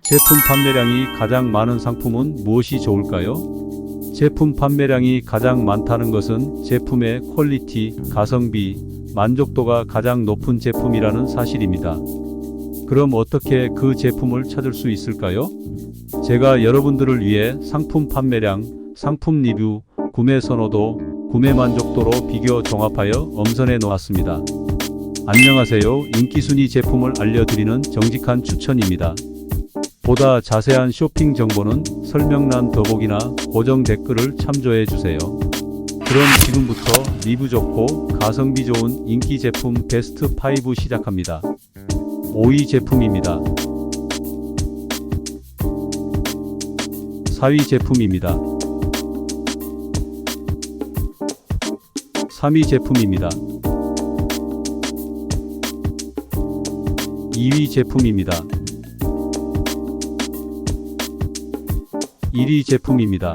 제품 판매량이 가장 많은 상품은 무엇이 좋을까요? 제품 판매량이 가장 많다는 것은 제품의 퀄리티, 가성비, 만족도가 가장 높은 제품이라는 사실입니다. 그럼 어떻게 그 제품을 찾을 수 있을까요? 제가 여러분들을 위해 상품 판매량, 상품 리뷰, 구매 선호도, 구매 만족도로 비교 종합하여 엄선해 놓았습니다. 안녕하세요. 인기순위 제품을 알려드리는 정직한 추천입니다. 보다 자세한 쇼핑 정보는 설명란 더보기나 고정 댓글을 참조해 주세요. 그럼 지금부터 리뷰 좋고 가성비 좋은 인기 제품 베스트 5 시작합니다. 5위 제품입니다. 4위 제품입니다. 3위 제품입니다. 2위 제품입니다. 1위 제품입니다.